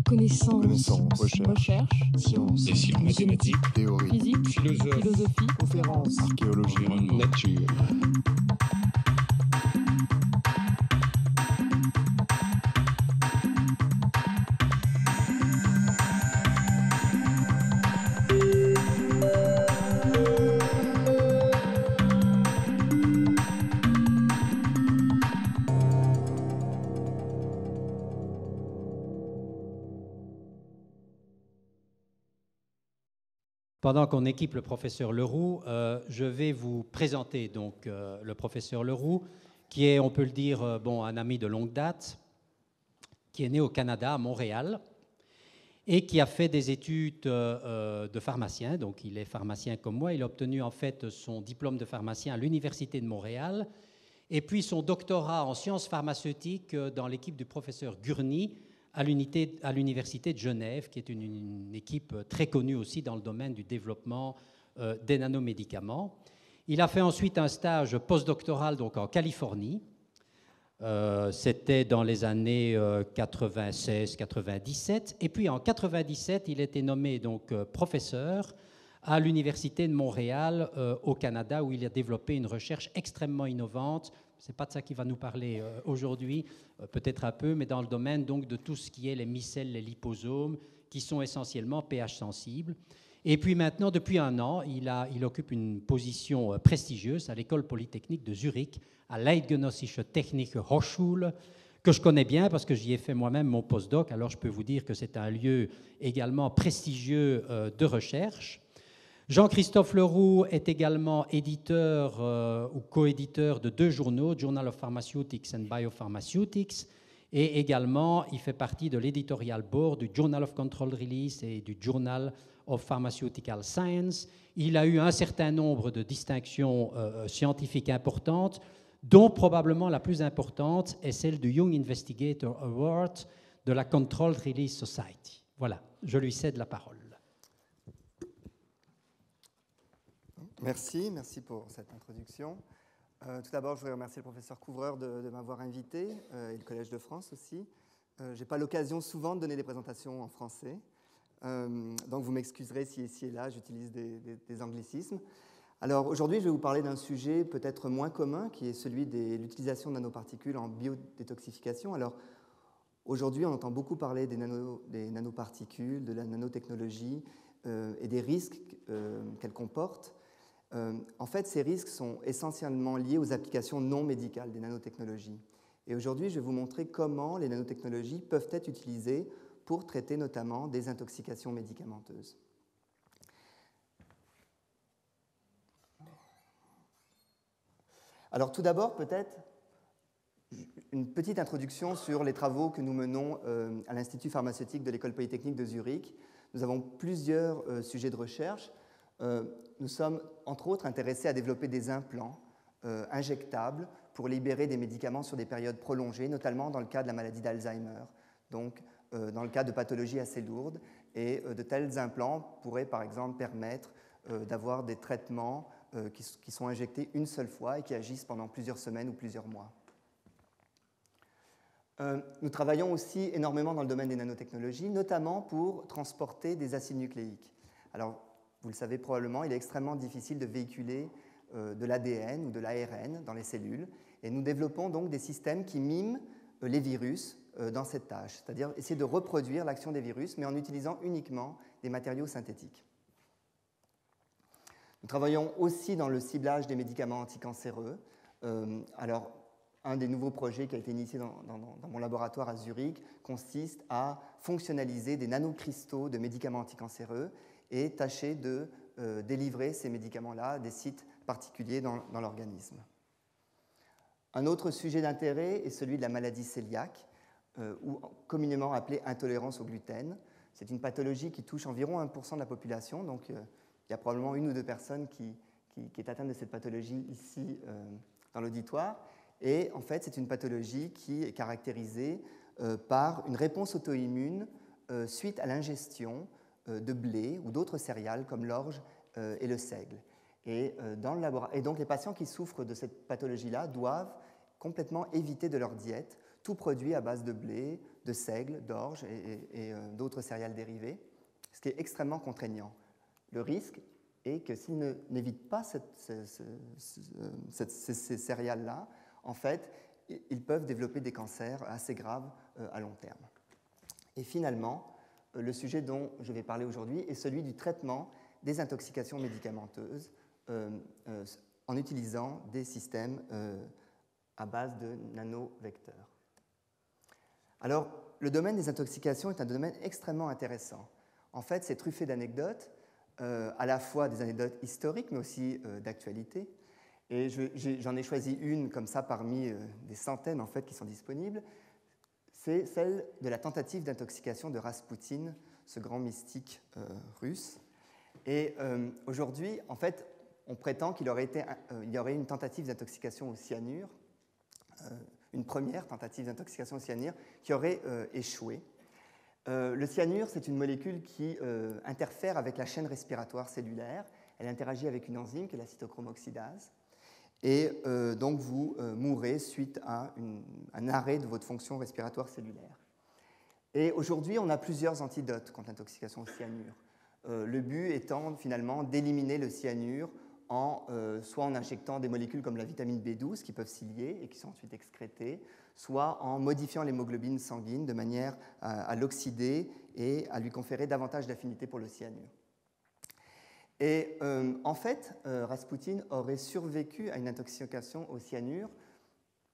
Connaissance, recherche, sciences, mathématiques, théorie, physique, philosophie, conférences, archéologie, nature. Pendant qu'on équipe le professeur Leroux, je vais vous présenter donc le professeur Leroux, qui est, on peut le dire, un ami de longue date, qui est né au Canada, à Montréal, et qui a fait des études de pharmacien. Donc, il est pharmacien comme moi. Il a obtenu en fait son diplôme de pharmacien à l'Université de Montréal, et puis son doctorat en sciences pharmaceutiques dans l'équipe du professeur Gurney, à l'Université de Genève, qui est une équipe très connue aussi dans le domaine du développement des nanomédicaments. Il a fait ensuite un stage postdoctoral donc en Californie. C'était dans les années 96-97. Et puis en 97, il était nommé donc professeur à l'Université de Montréal au Canada, où il a développé une recherche extrêmement innovante. Ce n'est pas de ça qu'il va nous parler aujourd'hui, peut-être un peu, mais dans le domaine donc, de tout ce qui est les micelles, les liposomes, qui sont essentiellement pH sensibles. Et puis maintenant, depuis un an, il occupe une position prestigieuse à l'École polytechnique de Zurich, à l'Eidgenössische Technische Hochschule, que je connais bien parce que j'y ai fait moi-même mon postdoc. Alors je peux vous dire que c'est un lieu également prestigieux de recherche. Jean-Christophe Leroux est également éditeur ou coéditeur de 2 journaux, Journal of Pharmaceutics and Biopharmaceutics, et également il fait partie de l'éditorial board du Journal of Controlled Release et du Journal of Pharmaceutical Science. Il a eu un certain nombre de distinctions scientifiques importantes, dont probablement la plus importante est celle du Young Investigator Award de la Controlled Release Society. Voilà, je lui cède la parole. Merci pour cette introduction. Tout d'abord, je voudrais remercier le professeur Couvreur de m'avoir invité, et le Collège de France aussi. Je n'ai pas l'occasion souvent de donner des présentations en français, donc vous m'excuserez si ici et là j'utilise des anglicismes. Alors aujourd'hui, je vais vous parler d'un sujet peut-être moins commun, qui est celui de l'utilisation de nanoparticules en biodétoxification. Alors aujourd'hui, on entend beaucoup parler des nanoparticules, de la nanotechnologie et des risques qu'elles comportent. En fait, ces risques sont essentiellement liés aux applications non médicales des nanotechnologies. Et aujourd'hui, je vais vous montrer comment les nanotechnologies peuvent être utilisées pour traiter notamment des intoxications médicamenteuses. Alors tout d'abord, peut-être, une petite introduction sur les travaux que nous menons à l'Institut pharmaceutique de l'École polytechnique de Zurich. Nous avons plusieurs sujets de recherche. Nous sommes, entre autres, intéressés à développer des implants injectables pour libérer des médicaments sur des périodes prolongées, notamment dans le cas de la maladie d'Alzheimer, donc dans le cas de pathologies assez lourdes. Et de tels implants pourraient, par exemple, permettre d'avoir des traitements qui sont injectés une seule fois et qui agissent pendant plusieurs semaines ou plusieurs mois. Nous travaillons aussi énormément dans le domaine des nanotechnologies, notamment pour transporter des acides nucléiques. Alors, vous le savez probablement, il est extrêmement difficile de véhiculer de l'ADN ou de l'ARN dans les cellules. Et nous développons donc des systèmes qui miment les virus dans cette tâche, c'est-à-dire essayer de reproduire l'action des virus, mais en utilisant uniquement des matériaux synthétiques. Nous travaillons aussi dans le ciblage des médicaments anticancéreux. Alors, un des nouveaux projets qui a été initié dans mon laboratoire à Zurich consiste à fonctionnaliser des nanocristaux de médicaments anticancéreux et tâcher de délivrer ces médicaments-là à des sites particuliers dans l'organisme. Un autre sujet d'intérêt est celui de la maladie cœliaque, ou communément appelée intolérance au gluten. C'est une pathologie qui touche environ 1% de la population, donc il y a probablement 1 ou 2 personnes qui est atteinte de cette pathologie ici dans l'auditoire. Et en fait, c'est une pathologie qui est caractérisée par une réponse auto-immune suite à l'ingestion de blé ou d'autres céréales comme l'orge et le seigle. Et donc les patients qui souffrent de cette pathologie-là doivent complètement éviter de leur diète tout produit à base de blé, de seigle, d'orge et d'autres céréales dérivées, ce qui est extrêmement contraignant. Le risque est que s'ils n'évitent pas ces céréales-là, en fait, ils peuvent développer des cancers assez graves à long terme. Et finalement, le sujet dont je vais parler aujourd'hui est celui du traitement des intoxications médicamenteuses en utilisant des systèmes à base de nanovecteurs. Alors, le domaine des intoxications est un domaine extrêmement intéressant. En fait, c'est truffé d'anecdotes, à la fois des anecdotes historiques, mais aussi d'actualité. Et j'en ai choisi une comme ça parmi des centaines en fait, qui sont disponibles. C'est celle de la tentative d'intoxication de Raspoutine, ce grand mystique russe. Et aujourd'hui, en fait, on prétend qu'il y aurait une tentative d'intoxication au cyanure, une première tentative d'intoxication au cyanure, qui aurait échoué. Le cyanure, c'est une molécule qui interfère avec la chaîne respiratoire cellulaire. Elle interagit avec une enzyme qui est la cytochrome oxydase. Et donc vous mourrez suite à un arrêt de votre fonction respiratoire cellulaire. Et aujourd'hui, on a plusieurs antidotes contre l'intoxication au cyanure. Le but étant finalement d'éliminer le cyanure soit en injectant des molécules comme la vitamine B12 qui peuvent s'y lier et qui sont ensuite excrétées, soit en modifiant l'hémoglobine sanguine de manière à l'oxyder et à lui conférer davantage d'affinité pour le cyanure. Et en fait, Raspoutine aurait survécu à une intoxication au cyanure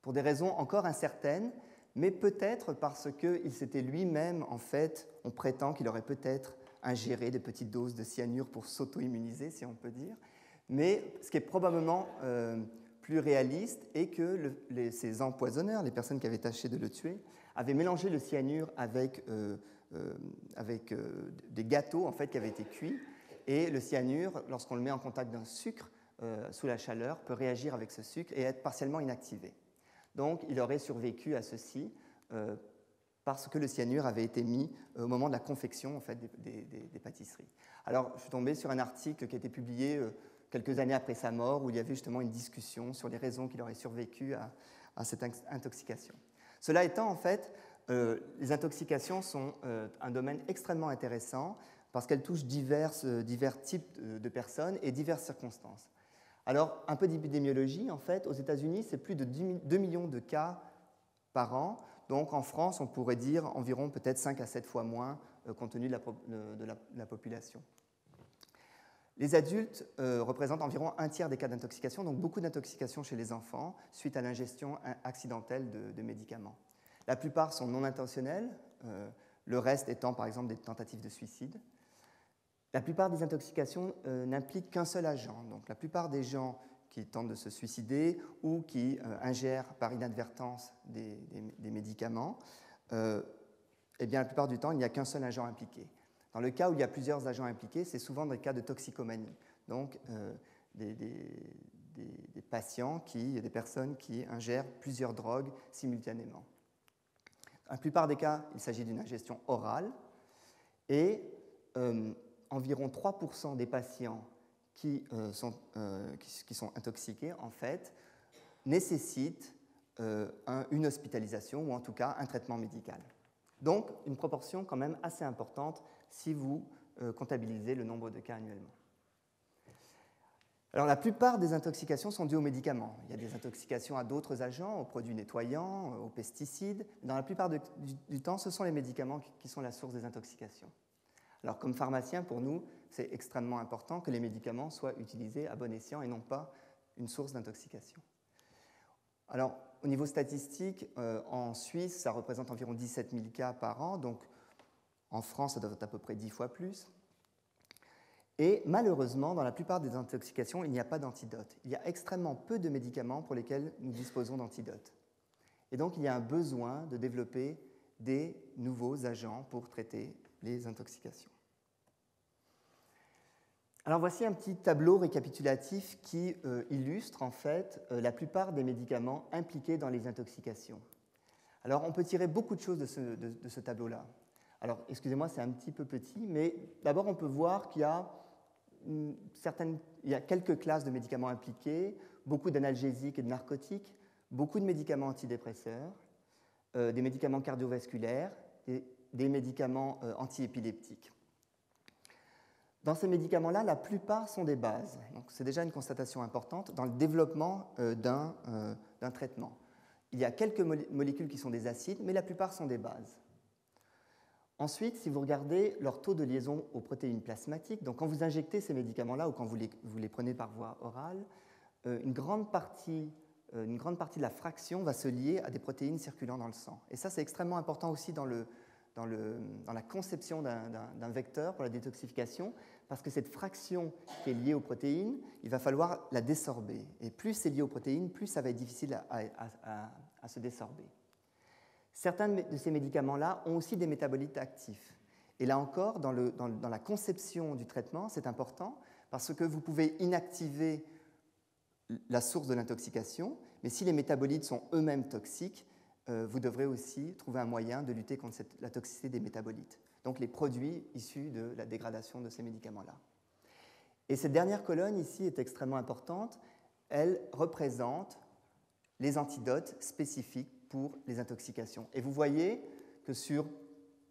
pour des raisons encore incertaines, mais peut-être parce qu'il s'était lui-même, en fait, on prétend qu'il aurait peut-être ingéré des petites doses de cyanure pour s'auto-immuniser, si on peut dire. Mais ce qui est probablement plus réaliste est que ces empoisonneurs, les personnes qui avaient tâché de le tuer, avaient mélangé le cyanure avec des gâteaux en fait, qui avaient été cuits. Et le cyanure, lorsqu'on le met en contact d'un sucre sous la chaleur, peut réagir avec ce sucre et être partiellement inactivé. Donc, il aurait survécu à ceci parce que le cyanure avait été mis au moment de la confection en fait, des pâtisseries. Alors, je suis tombé sur un article qui a été publié quelques années après sa mort, où il y avait justement une discussion sur les raisons qu'il aurait survécu à cette intoxication. Cela étant, en fait, les intoxications sont un domaine extrêmement intéressant parce qu'elles touchent divers types de personnes et diverses circonstances. Alors, un peu d'épidémiologie, en fait, aux États-Unis, c'est plus de 2 millions de cas par an. Donc, en France, on pourrait dire environ peut-être 5 à 7 fois moins compte tenu de la population. Les adultes représentent environ un tiers des cas d'intoxication, donc beaucoup d'intoxication chez les enfants suite à l'ingestion accidentelle de médicaments. La plupart sont non intentionnels, le reste étant par exemple des tentatives de suicide. La plupart des intoxications n'impliquent qu'un seul agent. Donc la plupart des gens qui tentent de se suicider ou qui ingèrent par inadvertance des médicaments, eh bien, la plupart du temps, il n'y a qu'un seul agent impliqué. Dans le cas où il y a plusieurs agents impliqués, c'est souvent des cas de toxicomanie. Donc des patients, des personnes qui ingèrent plusieurs drogues simultanément. Dans la plupart des cas, il s'agit d'une ingestion orale et environ 3% des patients qui sont intoxiqués, en fait, nécessitent une hospitalisation ou en tout cas un traitement médical. Donc, une proportion quand même assez importante si vous comptabilisez le nombre de cas annuellement. Alors, la plupart des intoxications sont dues aux médicaments. Il y a des intoxications à d'autres agents, aux produits nettoyants, aux pesticides. Dans la plupart du temps, ce sont les médicaments qui sont la source des intoxications. Alors, comme pharmacien, pour nous, c'est extrêmement important que les médicaments soient utilisés à bon escient et non pas une source d'intoxication. Alors, au niveau statistique, en Suisse, ça représente environ 17 000 cas par an, donc en France, ça doit être à peu près 10 fois plus. Et malheureusement, dans la plupart des intoxications, il n'y a pas d'antidote. Il y a extrêmement peu de médicaments pour lesquels nous disposons d'antidotes. Et donc, il y a un besoin de développer des nouveaux agents pour traiter les intoxications. Alors voici un petit tableau récapitulatif qui illustre en fait la plupart des médicaments impliqués dans les intoxications. Alors on peut tirer beaucoup de choses de ce tableau-là. Alors excusez-moi, c'est un petit peu petit, mais d'abord on peut voir qu'il y a quelques classes de médicaments impliqués, beaucoup d'analgésiques et de narcotiques, beaucoup de médicaments antidépresseurs, des médicaments cardiovasculaires, des médicaments antiépileptiques. Dans ces médicaments-là, la plupart sont des bases. Donc, c'est déjà une constatation importante dans le développement d'un traitement. Il y a quelques molécules qui sont des acides, mais la plupart sont des bases. Ensuite, si vous regardez leur taux de liaison aux protéines plasmatiques, donc quand vous injectez ces médicaments-là ou quand vous les prenez par voie orale, une grande partie de la fraction va se lier à des protéines circulant dans le sang. Et ça, c'est extrêmement important aussi dans la conception d'un vecteur pour la détoxification, parce que cette fraction qui est liée aux protéines, il va falloir la désorber. Et plus c'est lié aux protéines, plus ça va être difficile à se désorber. Certains de ces médicaments-là ont aussi des métabolites actifs. Et là encore, dans la conception du traitement, c'est important, parce que vous pouvez inactiver la source de l'intoxication, mais si les métabolites sont eux-mêmes toxiques, vous devrez aussi trouver un moyen de lutter contre la toxicité des métabolites, donc les produits issus de la dégradation de ces médicaments-là. Et cette dernière colonne ici est extrêmement importante. Elle représente les antidotes spécifiques pour les intoxications. Et vous voyez que sur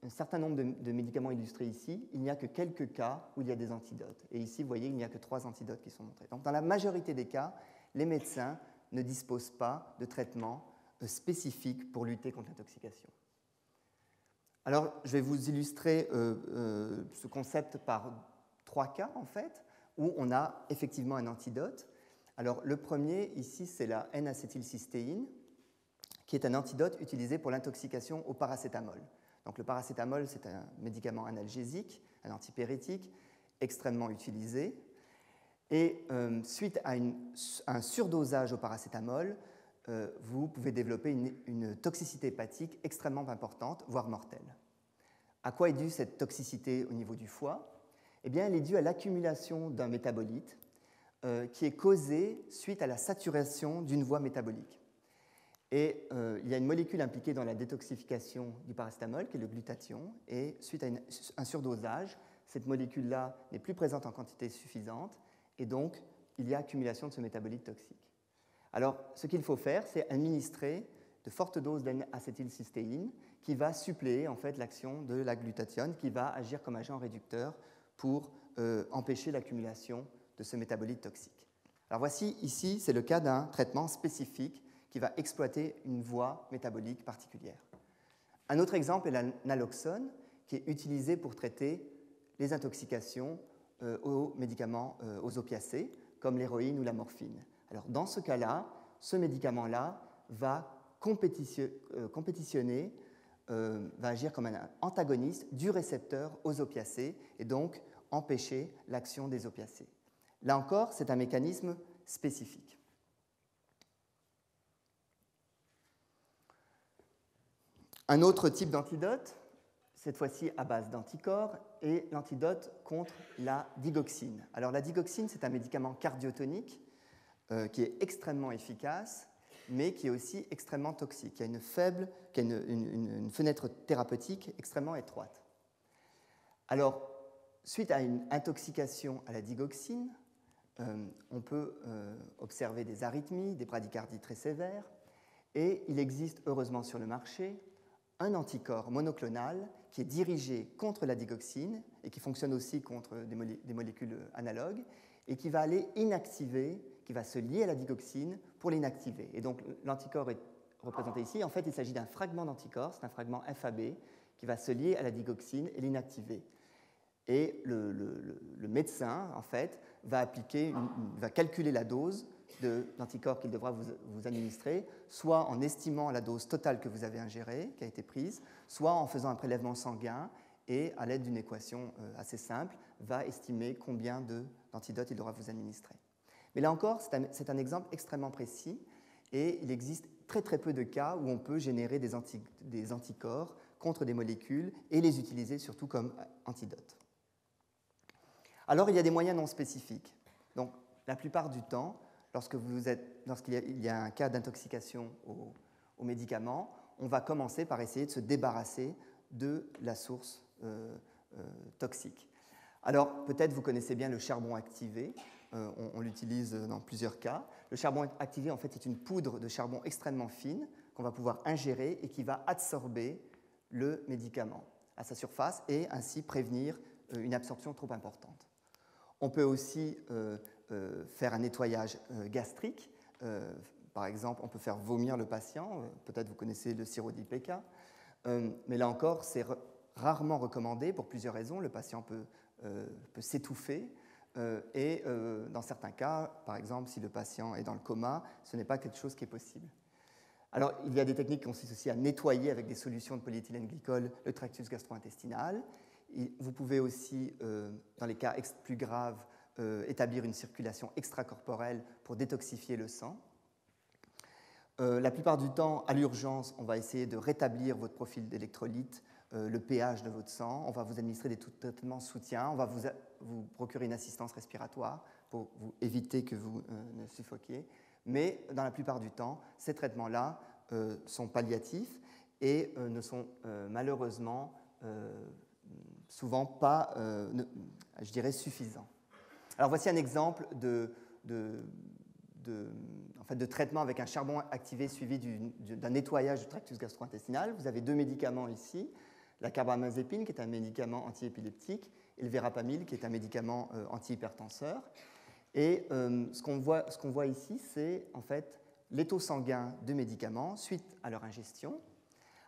un certain nombre de médicaments illustrés ici, il n'y a que quelques cas où il y a des antidotes. Et ici, vous voyez, il n'y a que 3 antidotes qui sont montrés. Donc, dans la majorité des cas, les médecins ne disposent pas de traitement spécifique pour lutter contre l'intoxication. Alors, je vais vous illustrer ce concept par 3 cas, en fait, où on a effectivement un antidote. Alors, le premier, ici, c'est la N-acétylcystéine, qui est un antidote utilisé pour l'intoxication au paracétamol. Donc, le paracétamol, c'est un médicament analgésique, un antipyrétique, extrêmement utilisé. Et suite à un surdosage au paracétamol, vous pouvez développer une toxicité hépatique extrêmement importante, voire mortelle. À quoi est due cette toxicité au niveau du foie? Eh bien, elle est due à l'accumulation d'un métabolite qui est causé suite à la saturation d'une voie métabolique. Et il y a une molécule impliquée dans la détoxification du paracétamol, qui est le glutathion, et suite à un surdosage, cette molécule-là n'est plus présente en quantité suffisante, et donc il y a accumulation de ce métabolite toxique. Alors, ce qu'il faut faire, c'est administrer de fortes doses d'N-acétylcystéine qui va suppléer en fait l'action de la glutathione, qui va agir comme agent réducteur pour empêcher l'accumulation de ce métabolite toxique. Alors voici, ici, c'est le cas d'un traitement spécifique qui va exploiter une voie métabolique particulière. Un autre exemple est la naloxone, qui est utilisée pour traiter les intoxications aux médicaments, aux opiacés, comme l'héroïne ou la morphine. Alors, dans ce cas-là, ce médicament-là va compétitionner, va agir comme un antagoniste du récepteur aux opiacés et donc empêcher l'action des opiacés. Là encore, c'est un mécanisme spécifique. Un autre type d'antidote, cette fois-ci à base d'anticorps, est l'antidote contre la digoxine. Alors la digoxine, c'est un médicament cardiotonique qui est extrêmement efficace, mais qui est aussi extrêmement toxique, qui a une fenêtre thérapeutique extrêmement étroite. Alors, suite à une intoxication à la digoxine, on peut observer des arythmies, des bradycardies très sévères, et il existe heureusement sur le marché un anticorps monoclonal qui est dirigé contre la digoxine et qui fonctionne aussi contre des molécules analogues et qui va aller inactiver, qui va se lier à la digoxine pour l'inactiver. Et donc l'anticorps est représenté ici. En fait, il s'agit d'un fragment d'anticorps, c'est un fragment FAB qui va se lier à la digoxine et l'inactiver. Et le médecin, en fait, va calculer la dose d'anticorps qu'il devra vous administrer, soit en estimant la dose totale que vous avez ingérée, qui a été prise, soit en faisant un prélèvement sanguin et, à l'aide d'une équation assez simple, va estimer combien d'antidotes il devra vous administrer. Mais là encore, c'est un exemple extrêmement précis et il existe très très peu de cas où on peut générer des anticorps contre des molécules et les utiliser surtout comme antidotes. Alors, il y a des moyens non spécifiques. Donc, la plupart du temps, lorsqu'il y a un cas d'intoxication aux médicaments, on va commencer par essayer de se débarrasser de la source toxique. Alors, peut-être vous connaissez bien le charbon activé, on l'utilise dans plusieurs cas. Le charbon activé, en fait, est une poudre de charbon extrêmement fine, qu'on va pouvoir ingérer et qui va absorber le médicament à sa surface et ainsi prévenir une absorption trop importante. On peut aussi faire un nettoyage gastrique. Par exemple, on peut faire vomir le patient. Peut-être vous connaissez le sirop d'IPK. Mais là encore, c'est rarement recommandé pour plusieurs raisons. Le patient peut s'étouffer. Et dans certains cas, par exemple, si le patient est dans le coma, ce n'est pas quelque chose qui est possible. Alors, il y a des techniques qui consistent aussi à nettoyer avec des solutions de polyéthylène glycol le tractus gastro-intestinal. Vous pouvez aussi, dans les cas plus graves, établir une circulation extracorporelle pour détoxifier le sang. La plupart du temps, à l'urgence, on va essayer de rétablir votre profil d'électrolyte, le pH de votre sang. On va vous administrer des traitements soutien. On va vous procurer une assistance respiratoire pour vous éviter que vous ne suffoquiez. Mais dans la plupart du temps, ces traitements-là sont palliatifs et ne sont malheureusement souvent pas, je dirais, suffisants. Alors voici un exemple de traitement avec un charbon activé suivi d'un nettoyage du tractus gastro-intestinal. Vous avez 2 médicaments ici, la carbamazépine qui est un médicament antiépileptique et le verapamil qui est un médicament antihypertenseur. Et ce qu'on voit ici, c'est en fait les taux sanguins de médicaments suite à leur ingestion.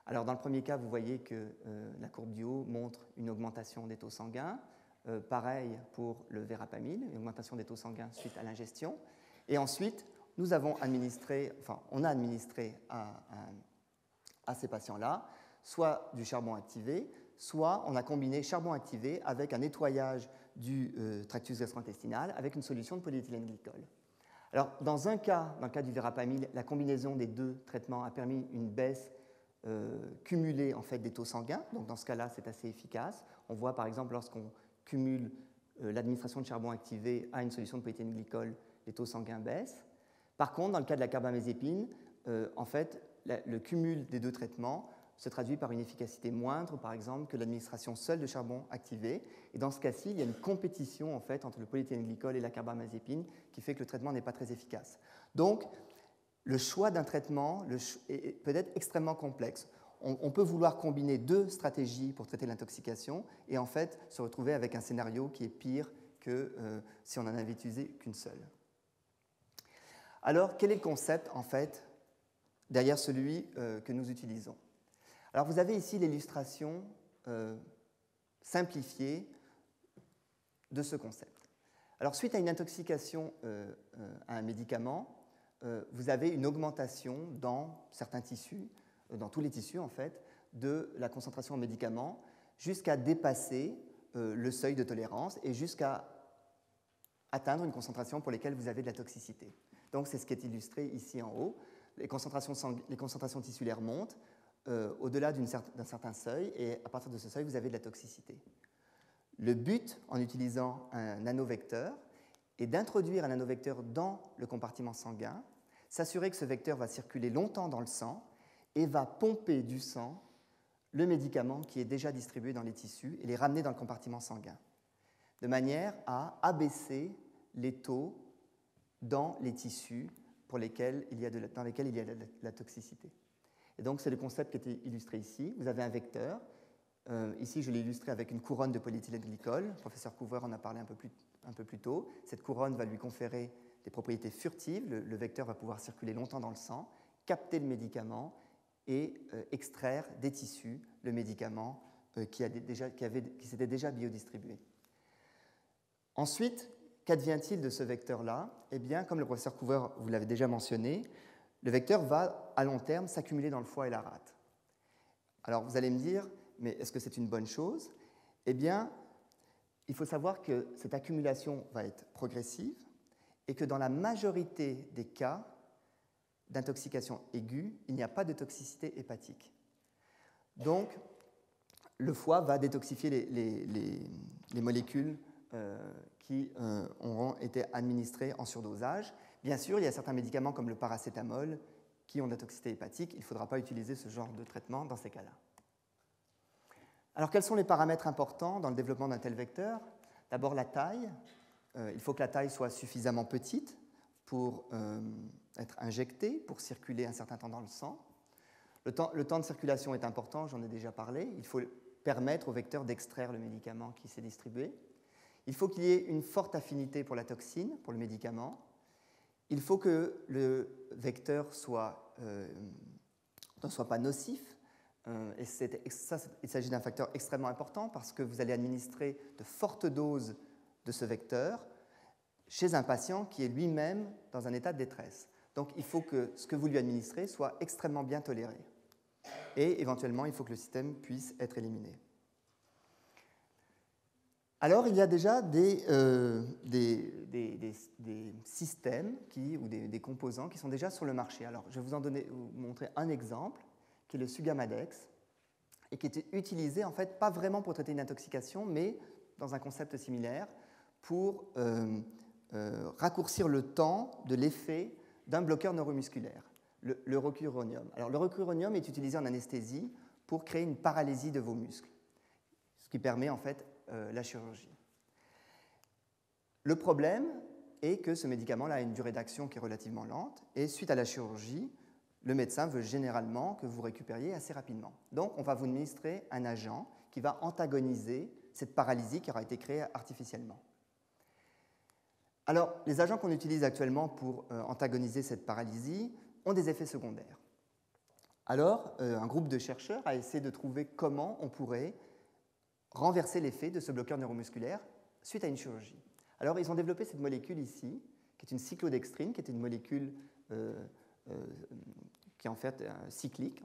Alors dans le premier cas, vous voyez que la courbe du haut montre une augmentation des taux sanguins. Pareil pour le verapamil, une augmentation des taux sanguins suite à l'ingestion. Et ensuite, on a administré à ces patients-là soit du charbon activé, soit on a combiné charbon activé avec un nettoyage du tractus gastro-intestinal avec une solution de polyéthylène glycol. Alors, dans le cas du verapamil, la combinaison des deux traitements a permis une baisse cumulée en fait, des taux sanguins. Donc, dans ce cas-là, c'est assez efficace. On voit par exemple lorsqu'on cumule l'administration de charbon activé à une solution de polyéthylène glycol, les taux sanguins baissent. Par contre, dans le cas de la carbamazépine, en fait, le cumul des deux traitements se traduit par une efficacité moindre, par exemple, que l'administration seule de charbon activé. Et dans ce cas-ci, il y a une compétition en fait, entre le polyéthylène glycol et la carbamazépine qui fait que le traitement n'est pas très efficace. Donc, le choix d'un traitement peut être extrêmement complexe. On peut vouloir combiner deux stratégies pour traiter l'intoxication et en fait se retrouver avec un scénario qui est pire que si on n'en avait utilisé qu'une seule. Alors, quel est le concept, en fait, derrière celui que nous utilisons? Alors, vous avez ici l'illustration simplifiée de ce concept. Alors, suite à une intoxication à un médicament, vous avez une augmentation dans certains tissus, dans tous les tissus, en fait, de la concentration en médicaments jusqu'à dépasser le seuil de tolérance et jusqu'à atteindre une concentration pour laquelle vous avez de la toxicité. Donc, c'est ce qui est illustré ici en haut. Les concentrations tissulaires montent au-delà d'un certain seuil, et à partir de ce seuil, vous avez de la toxicité. Le but, en utilisant un nanovecteur, est d'introduire un nanovecteur dans le compartiment sanguin, s'assurer que ce vecteur va circuler longtemps dans le sang et va pomper du sang le médicament qui est déjà distribué dans les tissus et les ramener dans le compartiment sanguin, de manière à abaisser les taux dans les tissus dans lesquels il y a de la toxicité. Et donc, c'est le concept qui est illustré ici. Vous avez un vecteur. Ici, je l'ai illustré avec une couronne de polyéthylène glycol. Le professeur Coover en a parlé un peu plus tôt. Cette couronne va lui conférer des propriétés furtives. Le vecteur va pouvoir circuler longtemps dans le sang, capter le médicament et extraire des tissus le médicament qui s'était déjà biodistribué. Ensuite, qu'advient-il de ce vecteur-là? Eh bien, comme le professeur Coover vous l'avait déjà mentionné, le vecteur va, à long terme, s'accumuler dans le foie et la rate. Alors, vous allez me dire, mais est-ce que c'est une bonne chose? Eh bien, il faut savoir que cette accumulation va être progressive et que dans la majorité des cas d'intoxication aiguë, il n'y a pas de toxicité hépatique. Donc, le foie va détoxifier les molécules qui auront été administrées en surdosage. Bien sûr, il y a certains médicaments comme le paracétamol qui ont de la toxicité hépatique. Il ne faudra pas utiliser ce genre de traitement dans ces cas-là. Alors, quels sont les paramètres importants dans le développement d'un tel vecteur? D'abord, la taille. Il faut que la taille soit suffisamment petite pour être injectée, pour circuler un certain temps dans le sang. Le temps de circulation est important, j'en ai déjà parlé. Il faut permettre au vecteur d'extraire le médicament qui s'est distribué. Il faut qu'il y ait une forte affinité pour la toxine, pour le médicament. Il faut que le vecteur ne soit pas nocif. Et il s'agit d'un facteur extrêmement important parce que vous allez administrer de fortes doses de ce vecteur chez un patient qui est lui-même dans un état de détresse. Donc il faut que ce que vous lui administrez soit extrêmement bien toléré. Et éventuellement, il faut que le système puisse être éliminé. Alors, il y a déjà des systèmes ou des composants qui sont déjà sur le marché. Alors, je vais vous montrer un exemple, qui est le Sugamadex, et qui est utilisé, en fait, pas vraiment pour traiter une intoxication, mais dans un concept similaire, pour raccourcir le temps de l'effet d'un bloqueur neuromusculaire, le rocuronium. Alors, le rocuronium est utilisé en anesthésie pour créer une paralysie de vos muscles, ce qui permet, en fait, la chirurgie. Le problème est que ce médicament-là a une durée d'action qui est relativement lente, et suite à la chirurgie, le médecin veut généralement que vous récupériez assez rapidement. Donc, on va vous administrer un agent qui va antagoniser cette paralysie qui aura été créée artificiellement. Alors, les agents qu'on utilise actuellement pour antagoniser cette paralysie ont des effets secondaires. Alors, un groupe de chercheurs a essayé de trouver comment on pourrait renverser l'effet de ce bloqueur neuromusculaire suite à une chirurgie. Alors, ils ont développé cette molécule ici, qui est une cyclodextrine, qui est une molécule qui est en fait cyclique,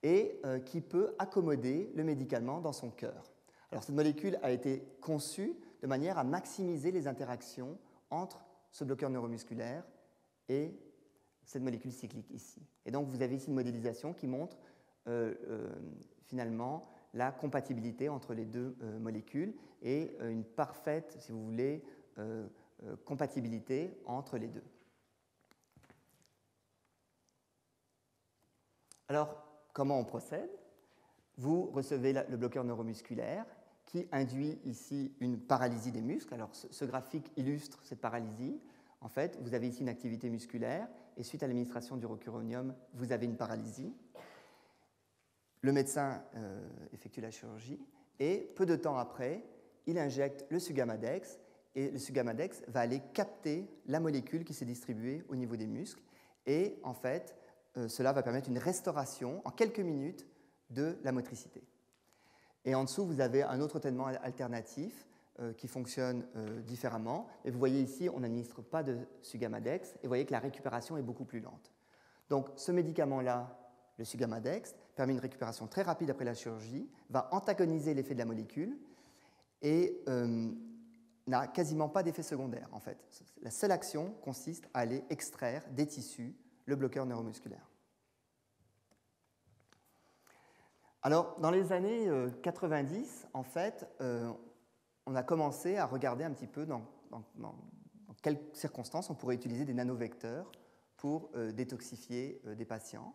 et qui peut accommoder le médicament dans son cœur. Alors, cette molécule a été conçue de manière à maximiser les interactions entre ce bloqueur neuromusculaire et cette molécule cyclique ici. Et donc, vous avez ici une modélisation qui montre finalement la compatibilité entre les deux molécules et une parfaite, si vous voulez, compatibilité entre les deux. Alors, comment on procède? Vous recevez le bloqueur neuromusculaire qui induit ici une paralysie des muscles. Alors, ce graphique illustre cette paralysie. En fait, vous avez ici une activité musculaire et suite à l'administration du rocuronium, vous avez une paralysie. Le médecin effectue la chirurgie et peu de temps après, il injecte le Sugamadex et le Sugamadex va aller capter la molécule qui s'est distribuée au niveau des muscles et en fait, cela va permettre une restauration en quelques minutes de la motricité. Et en dessous, vous avez un autre traitement alternatif qui fonctionne différemment. Et vous voyez ici, on n'administre pas de Sugamadex et vous voyez que la récupération est beaucoup plus lente. Donc ce médicament-là, le Sugamadex, permet une récupération très rapide après la chirurgie, va antagoniser l'effet de la molécule et n'a quasiment pas d'effet secondaire en fait. La seule action consiste à aller extraire des tissus le bloqueur neuromusculaire. Alors, dans les années 90, en fait, on a commencé à regarder un petit peu dans quelles circonstances on pourrait utiliser des nanovecteurs pour détoxifier des patients,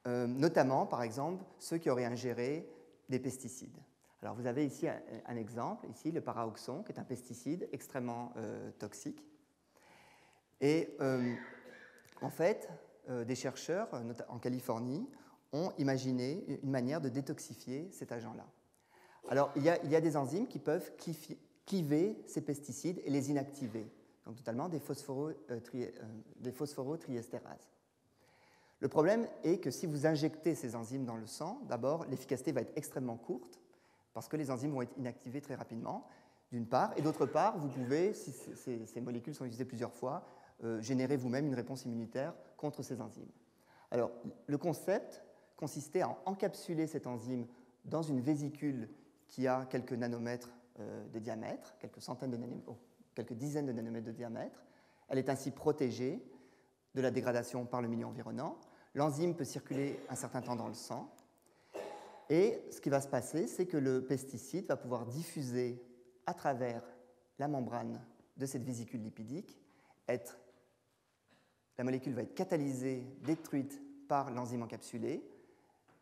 notamment, par exemple, ceux qui auraient ingéré des pesticides. Alors, vous avez ici un exemple, ici, le paraoxon, qui est un pesticide extrêmement toxique. Et en fait, des chercheurs en Californie ont imaginé une manière de détoxifier cet agent-là. Alors, il y a des enzymes qui peuvent cliver ces pesticides et les inactiver, donc totalement des phosphorotriestérases. Le problème est que si vous injectez ces enzymes dans le sang, d'abord, l'efficacité va être extrêmement courte, parce que les enzymes vont être inactivées très rapidement, d'une part, et d'autre part, vous pouvez, si ces molécules sont utilisées plusieurs fois, générer vous-même une réponse immunitaire contre ces enzymes. Alors, le concept consistait à encapsuler cette enzyme dans une vésicule qui a quelques nanomètres de diamètre, quelques dizaines de nanomètres de diamètre. Elle est ainsi protégée de la dégradation par le milieu environnant. L'enzyme peut circuler un certain temps dans le sang. Et ce qui va se passer, c'est que le pesticide va pouvoir diffuser à travers la membrane de cette vésicule lipidique, la molécule va être catalysée, détruite par l'enzyme encapsulée,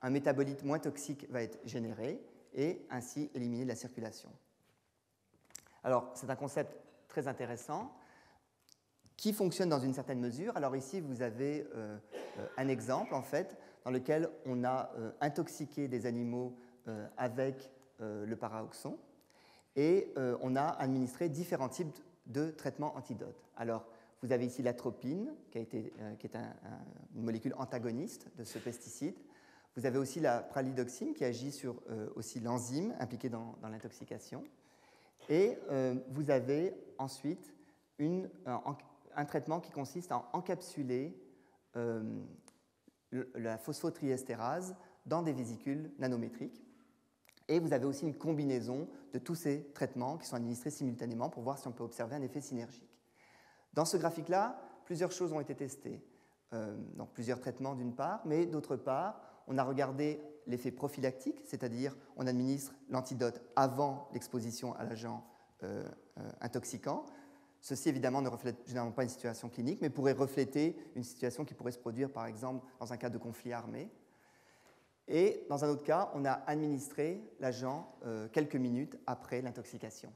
un métabolite moins toxique va être généré et ainsi éliminer de la circulation. Alors, c'est un concept très intéressant qui fonctionne dans une certaine mesure. Alors ici, vous avez un exemple, en fait, dans lequel on a intoxiqué des animaux avec le paraoxon et on a administré différents types de traitements antidotes. Alors, vous avez ici l'atropine, qui est une molécule antagoniste de ce pesticide. Vous avez aussi la pralidoxine, qui agit sur aussi l'enzyme impliquée dans l'intoxication. Et vous avez ensuite un traitement qui consiste à encapsuler la phosphotriestérase dans des vésicules nanométriques. Et vous avez aussi une combinaison de tous ces traitements qui sont administrés simultanément pour voir si on peut observer un effet synergique. Dans ce graphique-là, plusieurs choses ont été testées. Donc plusieurs traitements d'une part, mais d'autre part, on a regardé l'effet prophylactique, c'est-à-dire on administre l'antidote avant l'exposition à l'agent intoxicant. Ceci, évidemment, ne reflète généralement pas une situation clinique, mais pourrait refléter une situation qui pourrait se produire, par exemple, dans un cas de conflit armé. Et dans un autre cas, on a administré l'agent quelques minutes après l'intoxication.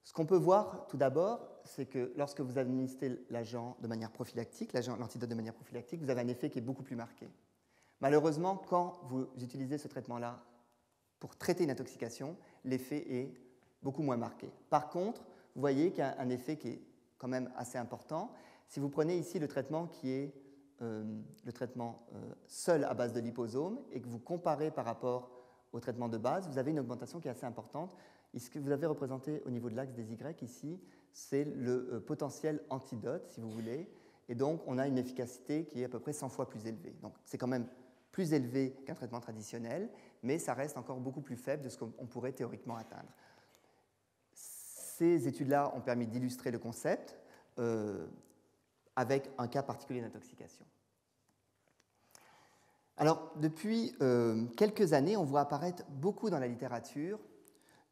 Ce qu'on peut voir tout d'abord, c'est que lorsque vous administrez l'agent de manière prophylactique, l'antidote de manière prophylactique, vous avez un effet qui est beaucoup plus marqué. Malheureusement, quand vous utilisez ce traitement-là pour traiter une intoxication, l'effet est beaucoup moins marqué. Par contre, vous voyez qu'il y a un effet qui est quand même assez important. Si vous prenez ici le traitement qui est le traitement seul à base de liposome et que vous comparez par rapport au traitement de base, vous avez une augmentation qui est assez importante. Et ce que vous avez représenté au niveau de l'axe des Y ici, c'est le potentiel antidote, si vous voulez. Et donc, on a une efficacité qui est à peu près 100 fois plus élevée. Donc, c'est quand même plus élevé qu'un traitement traditionnel, mais ça reste encore beaucoup plus faible de ce qu'on pourrait théoriquement atteindre. Ces études-là ont permis d'illustrer le concept avec un cas particulier d'intoxication. Alors, depuis quelques années, on voit apparaître beaucoup dans la littérature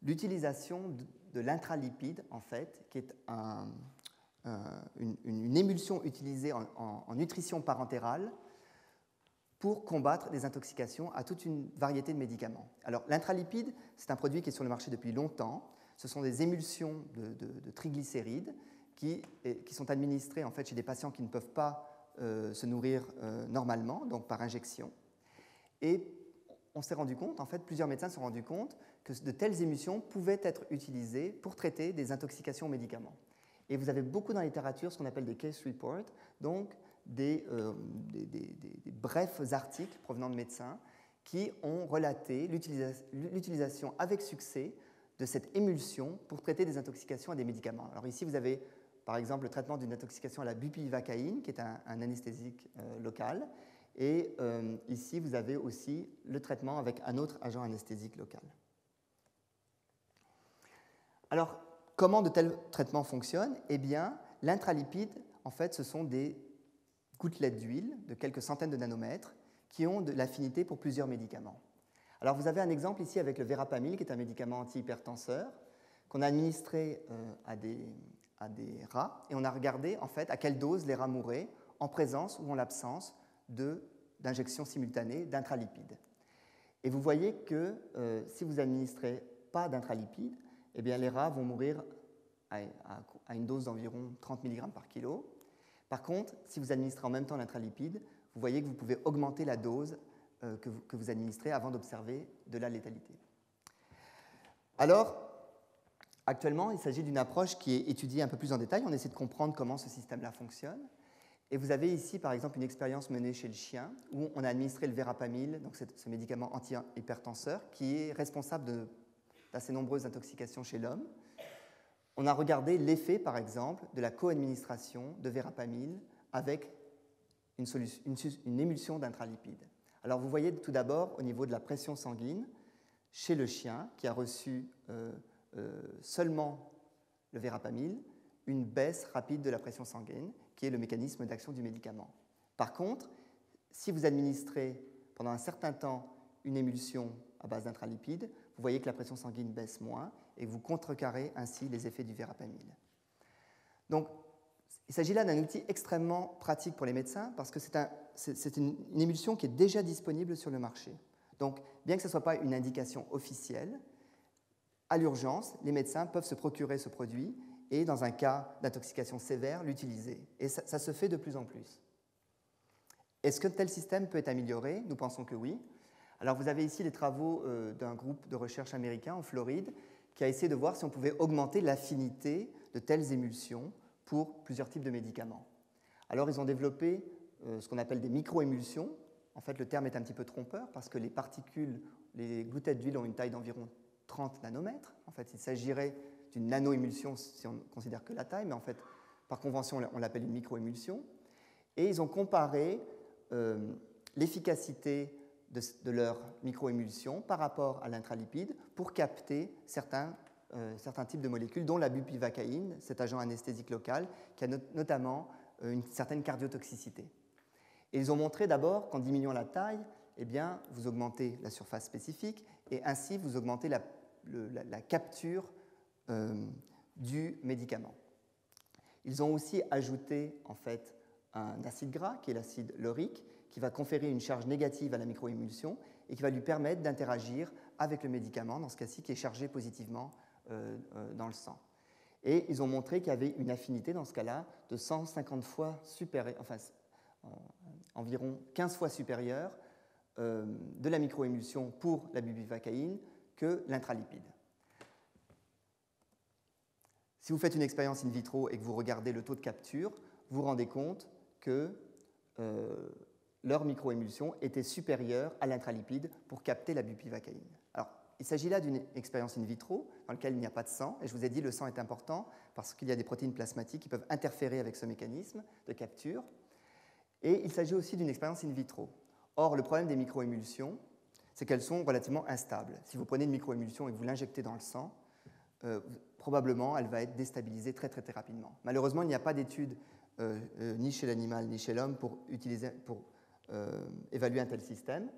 l'utilisation de l'intralipide, en fait, qui est une émulsion utilisée en nutrition parentérale pour combattre les intoxications à toute une variété de médicaments. Alors, l'intralipide, c'est un produit qui est sur le marché depuis longtemps. Ce sont des émulsions de triglycérides qui sont administrées en fait, chez des patients qui ne peuvent pas se nourrir normalement, donc par injection. Et on s'est rendu compte, en fait, plusieurs médecins se sont rendus compte que de telles émulsions pouvaient être utilisées pour traiter des intoxications aux médicaments. Et vous avez beaucoup dans la littérature ce qu'on appelle des case reports, donc des brefs articles provenant de médecins qui ont relaté l'utilisation avec succès de cette émulsion pour traiter des intoxications à des médicaments. Alors ici, vous avez par exemple le traitement d'une intoxication à la bupivacaïne, qui est un anesthésique local, et ici, vous avez aussi le traitement avec un autre agent anesthésique local. Alors, comment de tels traitements fonctionnent? Eh bien, l'intralipide, en fait, ce sont des gouttelettes d'huile de quelques centaines de nanomètres qui ont de l'affinité pour plusieurs médicaments. Alors, vous avez un exemple ici avec le verapamil, qui est un médicament antihypertenseur, qu'on a administré à des rats, et on a regardé, en fait, à quelle dose les rats mouraient en présence ou en l'absence d'injection simultanée d'intralipide. Et vous voyez que si vous n'administrez pas d'intralipide, eh bien, les rats vont mourir à une dose d'environ 30 mg par kilo. Par contre, si vous administrez en même temps l'intralipide, vous voyez que vous pouvez augmenter la dose que vous administrez avant d'observer de la létalité. Alors, actuellement, il s'agit d'une approche qui est étudiée un peu plus en détail. On essaie de comprendre comment ce système-là fonctionne. Et vous avez ici, par exemple, une expérience menée chez le chien où on a administré le verapamil, donc ce médicament antihypertenseur, qui est responsable d'assez nombreuses intoxications chez l'homme. On a regardé l'effet, par exemple, de la co-administration de verapamil avec une émulsion d'intralipide. Alors, vous voyez tout d'abord, au niveau de la pression sanguine, chez le chien qui a reçu seulement le verapamil, une baisse rapide de la pression sanguine, qui est le mécanisme d'action du médicament. Par contre, si vous administrez pendant un certain temps une émulsion à base d'intralipide, vous voyez que la pression sanguine baisse moins et vous contrecarrez ainsi les effets du verapamil. Donc, il s'agit là d'un outil extrêmement pratique pour les médecins parce que c'est une émulsion qui est déjà disponible sur le marché. Donc, bien que ce ne soit pas une indication officielle, à l'urgence, les médecins peuvent se procurer ce produit et, dans un cas d'intoxication sévère, l'utiliser. Et ça se fait de plus en plus. Est-ce que tel système peut être amélioré? Nous pensons que oui. Alors vous avez ici les travaux d'un groupe de recherche américain en Floride qui a essayé de voir si on pouvait augmenter l'affinité de telles émulsions pour plusieurs types de médicaments. Alors ils ont développé ce qu'on appelle des microémulsions. En fait, le terme est un petit peu trompeur parce que les particules, les gouttelettes d'huile ont une taille d'environ 30 nanomètres. En fait, il s'agirait d'une nanoémulsion si on ne considère que la taille, mais en fait, par convention, on l'appelle une microémulsion. Et ils ont comparé l'efficacité de leur microémulsion par rapport à l'intralipide pour capter certains types de molécules, dont la bupivacaïne, cet agent anesthésique local, qui a notamment une certaine cardiotoxicité. Et ils ont montré d'abord qu'en diminuant la taille, eh bien, vous augmentez la surface spécifique et ainsi vous augmentez la capture du médicament. Ils ont aussi ajouté en fait un acide gras, qui est l'acide laurique, qui va conférer une charge négative à la microémulsion et qui va lui permettre d'interagir avec le médicament, dans ce cas-ci, qui est chargé positivement dans le sang. Et ils ont montré qu'il y avait une affinité, dans ce cas-là, de 150 fois supérieure, enfin, environ 15 fois supérieure de la microémulsion pour la bupivacaïne que l'intralipide. Si vous faites une expérience in vitro et que vous regardez le taux de capture, vous vous rendez compte que leur microémulsion était supérieure à l'intralipide pour capter la bupivacaïne. Alors, il s'agit là d'une expérience in vitro dans laquelle il n'y a pas de sang. Et je vous ai dit, le sang est important parce qu'il y a des protéines plasmatiques qui peuvent interférer avec ce mécanisme de capture. Et il s'agit aussi d'une expérience in vitro. Or, le problème des microémulsions, c'est qu'elles sont relativement instables. Si vous prenez une microémulsion et que vous l'injectez dans le sang, probablement, elle va être déstabilisée très, très, très rapidement. Malheureusement, il n'y a pas d'études ni chez l'animal ni chez l'homme pour évaluer un tel système.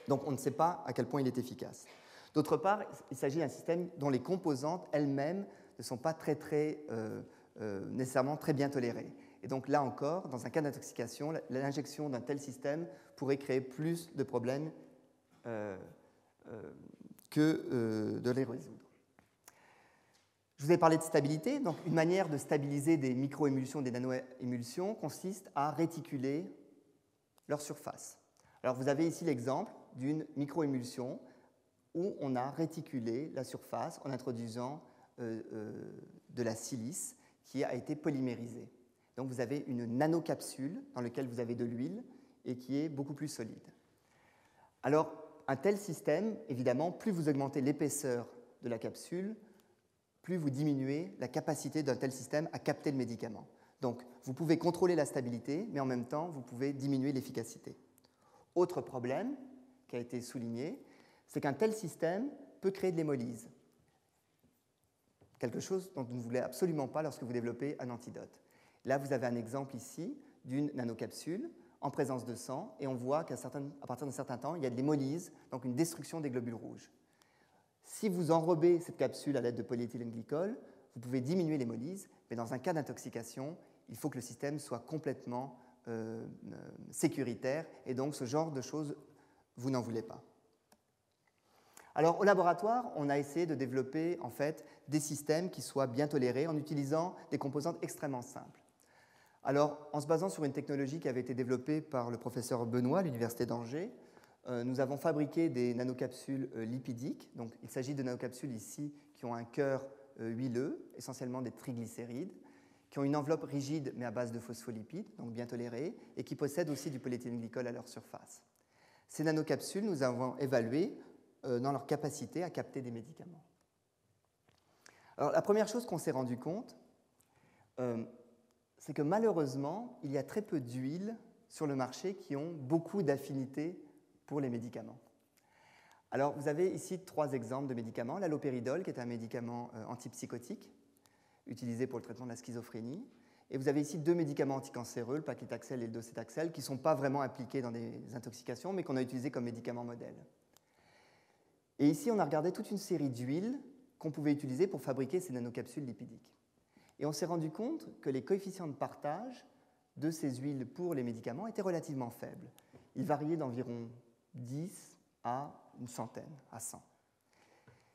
Donc, on ne sait pas à quel point il est efficace. D'autre part, il s'agit d'un système dont les composantes elles-mêmes ne sont pas nécessairement très bien tolérées. Et donc, là encore, dans un cas d'intoxication, l'injection d'un tel système pourrait créer plus de problèmes que de les résoudre. Je vous ai parlé de stabilité. Donc, une manière de stabiliser des microémulsions, des nanoémulsions, consiste à réticuler leur surface. Alors, vous avez ici l'exemple d'une microémulsion où on a réticulé la surface en introduisant de la silice qui a été polymérisée. Donc, vous avez une nanocapsule dans laquelle vous avez de l'huile et qui est beaucoup plus solide. Alors, un tel système, évidemment, plus vous augmentez l'épaisseur de la capsule, plus vous diminuez la capacité d'un tel système à capter le médicament. Donc, vous pouvez contrôler la stabilité, mais en même temps, vous pouvez diminuer l'efficacité. Autre problème qui a été souligné, c'est qu'un tel système peut créer de l'hémolyse. Quelque chose dont vous ne voulez absolument pas lorsque vous développez un antidote. Là, vous avez un exemple ici d'une nanocapsule en présence de sang, et on voit qu'à partir d'un certain temps, il y a de l'hémolyse, donc une destruction des globules rouges. Si vous enrobez cette capsule à l'aide de polyéthylène-glycol, vous pouvez diminuer l'hémolyse, mais dans un cas d'intoxication, il faut que le système soit complètement sécuritaire, et donc ce genre de choses, vous n'en voulez pas. Alors, au laboratoire, on a essayé de développer en fait, des systèmes qui soient bien tolérés en utilisant des composantes extrêmement simples. Alors, en se basant sur une technologie qui avait été développée par le professeur Benoît à l'Université d'Angers, nous avons fabriqué des nanocapsules lipidiques. Donc, il s'agit de nanocapsules ici qui ont un cœur huileux, essentiellement des triglycérides, qui ont une enveloppe rigide mais à base de phospholipides, donc bien tolérée, et qui possèdent aussi du polyéthylène-glycol à leur surface. Ces nanocapsules, nous avons évalué dans leur capacité à capter des médicaments. Alors, la première chose qu'on s'est rendu compte, c'est que malheureusement, il y a très peu d'huiles sur le marché qui ont beaucoup d'affinité pour les médicaments. Alors, vous avez ici 3 exemples de médicaments. L'allopéridol, qui est un médicament antipsychotique, utilisé pour le traitement de la schizophrénie. Et vous avez ici 2 médicaments anticancéreux, le paclitaxel et le docétaxel, qui ne sont pas vraiment impliqués dans des intoxications, mais qu'on a utilisés comme médicaments modèles. Et ici, on a regardé toute une série d'huiles qu'on pouvait utiliser pour fabriquer ces nanocapsules lipidiques. Et on s'est rendu compte que les coefficients de partage de ces huiles pour les médicaments étaient relativement faibles. Ils variaient d'environ 10 à une centaine, à 100.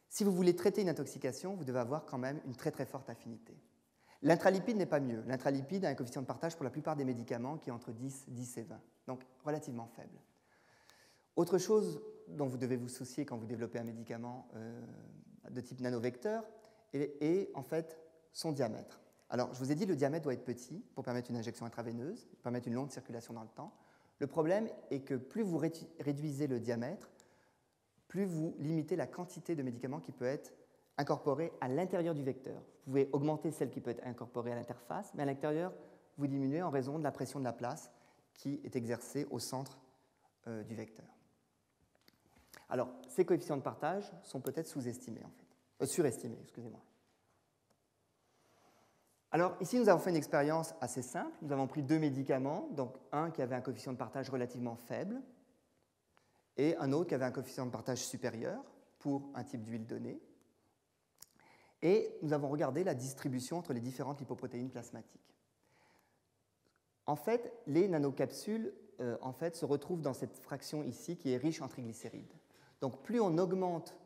Si vous voulez traiter une intoxication, vous devez avoir quand même une très très forte affinité. L'intralipide n'est pas mieux. L'intralipide a un coefficient de partage pour la plupart des médicaments qui est entre 10 et 20, donc relativement faible. Autre chose dont vous devez vous soucier quand vous développez un médicament de type nanovecteur est en fait son diamètre. Alors, je vous ai dit, le diamètre doit être petit pour permettre une injection intraveineuse, pour permettre une longue circulation dans le temps. Le problème est que plus vous réduisez le diamètre, plus vous limitez la quantité de médicaments qui peut être incorporée à l'intérieur du vecteur. Vous pouvez augmenter celle qui peut être incorporée à l'interface, mais à l'intérieur, vous diminuez en raison de la pression de la place qui est exercée au centre du vecteur. Alors, ces coefficients de partage sont peut-être sous-estimés, en fait. Surestimés, excusez-moi. Alors, ici, nous avons fait une expérience assez simple. Nous avons pris 2 médicaments, donc un qui avait un coefficient de partage relativement faible et un autre qui avait un coefficient de partage supérieur pour un type d'huile donné. Et nous avons regardé la distribution entre les différentes lipoprotéines plasmatiques. En fait, les nanocapsules se retrouvent dans cette fraction ici qui est riche en triglycérides. Donc, plus on augmente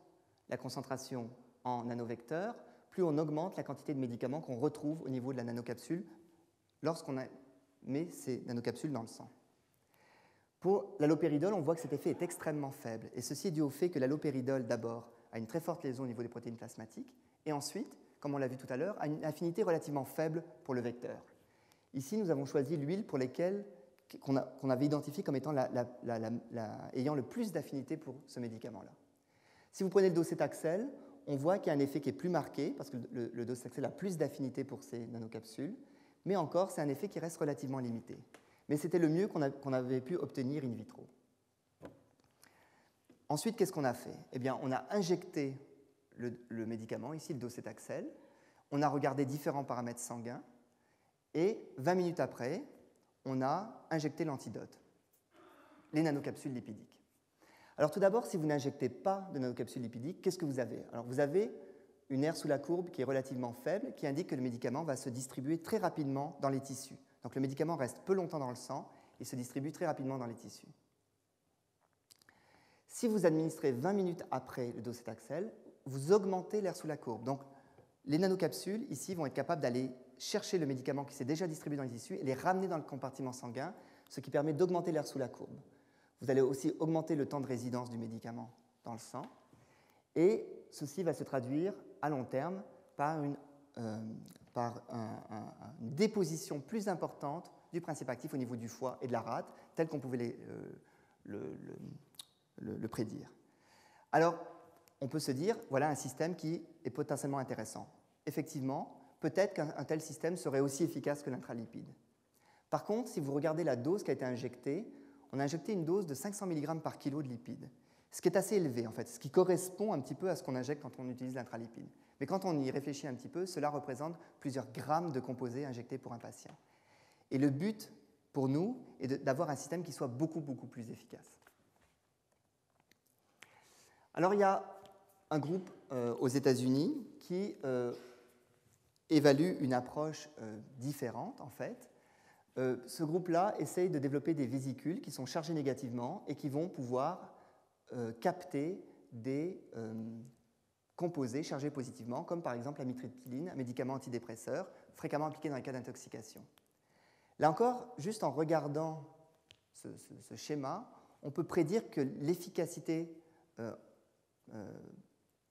la concentration en nanovecteurs, plus on augmente la quantité de médicaments qu'on retrouve au niveau de la nanocapsule lorsqu'on met ces nanocapsules dans le sang. Pour l'allopéridol, on voit que cet effet est extrêmement faible. Et ceci est dû au fait que l'allopéridol, d'abord, a une très forte liaison au niveau des protéines plasmatiques, et ensuite, comme on l'a vu tout à l'heure, a une affinité relativement faible pour le vecteur. Ici, nous avons choisi l'huile pour laquelle qu'on avait identifiée comme étant ayant le plus d'affinité pour ce médicament-là. Si vous prenez le docétaxel, on voit qu'il y a un effet qui est plus marqué, parce que le docétaxel a plus d'affinité pour ces nanocapsules, mais encore, c'est un effet qui reste relativement limité. Mais c'était le mieux qu'on avait pu obtenir in vitro. Ensuite, qu'est-ce qu'on a fait? Eh bien, on a injecté le médicament, ici le docétaxel, on a regardé différents paramètres sanguins, et 20 minutes après, on a injecté l'antidote, les nanocapsules lipidiques. Alors tout d'abord, si vous n'injectez pas de nanocapsules lipidiques, qu'est-ce que vous avez? Alors vous avez une aire sous la courbe qui est relativement faible, qui indique que le médicament va se distribuer très rapidement dans les tissus. Donc le médicament reste peu longtemps dans le sang et se distribue très rapidement dans les tissus. Si vous administrez 20 minutes après le docétaxel, vous augmentez l'aire sous la courbe. Donc les nanocapsules, ici, vont être capables d'aller chercher le médicament qui s'est déjà distribué dans les tissus et les ramener dans le compartiment sanguin, ce qui permet d'augmenter l'aire sous la courbe. Vous allez aussi augmenter le temps de résidence du médicament dans le sang, et ceci va se traduire à long terme par une déposition plus importante du principe actif au niveau du foie et de la rate, tel qu'on pouvait le prédire. Alors, on peut se dire, voilà un système qui est potentiellement intéressant. Effectivement, peut-être qu'un tel système serait aussi efficace que l'intralipide. Par contre, si vous regardez la dose qui a été injectée, on a injecté une dose de 500 mg par kilo de lipides, ce qui est assez élevé en fait, ce qui correspond un petit peu à ce qu'on injecte quand on utilise l'intralipide. Mais quand on y réfléchit un petit peu, cela représente plusieurs grammes de composés injectés pour un patient. Et le but pour nous est d'avoir un système qui soit beaucoup, beaucoup plus efficace. Alors il y a un groupe aux États-Unis qui évalue une approche différente en fait. Ce groupe-là essaye de développer des vésicules qui sont chargées négativement et qui vont pouvoir capter des composés chargés positivement, comme par exemple la mitriptyline, un médicament antidépresseur fréquemment appliqué dans les cas d'intoxication. Là encore, juste en regardant ce schéma, on peut prédire que l'efficacité